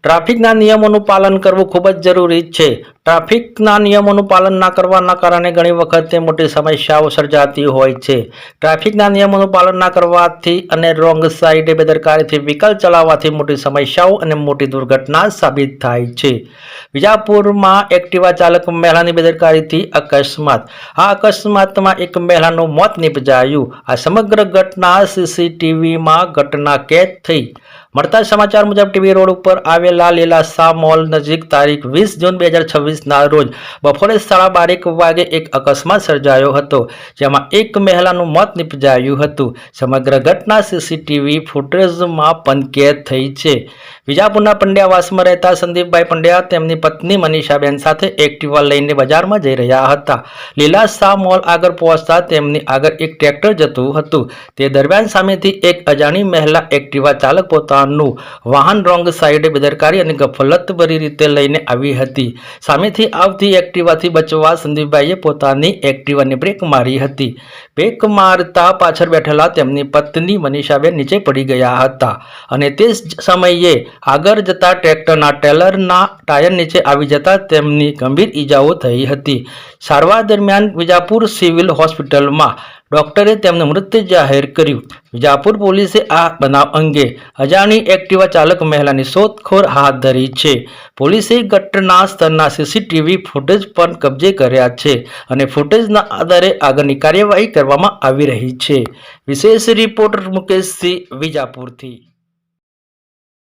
ટ્રાફિકના નિયમોનું પાલન કરવું ખૂબ જ જરૂરી છે. ટ્રાફિકના નિયમોનું પાલન ના કરવાના કારણે ઘણી વખત મોટી સમસ્યાઓ સર્જાતી હોય છે. ટ્રાફિકના નિયમોનું પાલન ના કરવાથી અને રોંગ સાઈડે બેદરકારીથી વ્હીકલ ચલાવવાથી મોટી સમસ્યાઓ અને મોટી દુર્ઘટના સાબિત થાય છે. વિજાપુરમાં એક્ટિવા ચાલક મહિલાની બેદરકારીથી અકસ્માત. આ અકસ્માતમાં એક મહિલાનું મોત નિપજાયું. આ સમગ્ર ઘટના સીસીટીવીમાં ઘટના કેદ થઈ. મળતા સમાચાર મુજબ ટીવી રોડ ઉપર આવેલા લીલાસા મોલ નજીક તારીખ 20 જૂન 2026ના રોજ બપોરે 12:30 વાગે એક અકસ્માત સર્જાયો હતો, જેમાં એક મહિલાનું મોત નિપજાયું હતું. સમગ્ર ઘટના સીસીટીવી ફૂટેજમાં પણ કેદ થઈ છે. વિજાપુરના પંડ્યાવાસમાં રહેતા સંદીપભાઈ પંડ્યા તેમની પત્ની મનીષાબેન સાથે એક્ટિવા લઈને બજારમાં જઈ રહ્યા હતા. લીલાસા મોલ આગળ પહોંચતા તેમની આગળ એક ટ્રેક્ટર જતું હતું. તે દરમિયાન સામેથી એક અજાણી મહિલા એક્ટિવા ચાલક પોતાનું વાહન રોંગ સાઈડે બેદરકારી અને ગફલતભરી રીતે લઈને આવી હતી. સામેથી આવતી એક્ટિવાથી બચવા સંદીપભાઈએ પોતાની એક્ટિવાને બ્રેક મારી હતી. બ્રેક મારતા પાછળ બેઠેલા તેમની પત્ની મનીષાબેન નીચે પડી ગયા હતા અને તે જ સમયે આગળ જતા ટ્રેક્ટરના ટેલરના ટાયર નીચે આવી જતા તેમની ગંભીર ઈજાઓ થઈ હતી. સારવાર દરમિયાન વિજાપુર સિવિલ હોસ્પિટલમાં ડોક્ટરે તેમનું મૃત્યુ જાહેર કર્યું. વિજાપુર પોલીસે આ બનાવ અંગે અજાણી એક્ટિવા ચાલક મહિલાની શોધખોળ હાથ ધરી છે. પોલીસે ઘટના સ્થળના સીસીટીવી ફૂટેજ પણ કબજે કર્યા છે અને ફૂટેજના આધારે આગળની કાર્યવાહી કરવામાં આવી રહી છે. વિશેષ રિપોર્ટર મુકેશ સિંહ, વિજાપુરથી.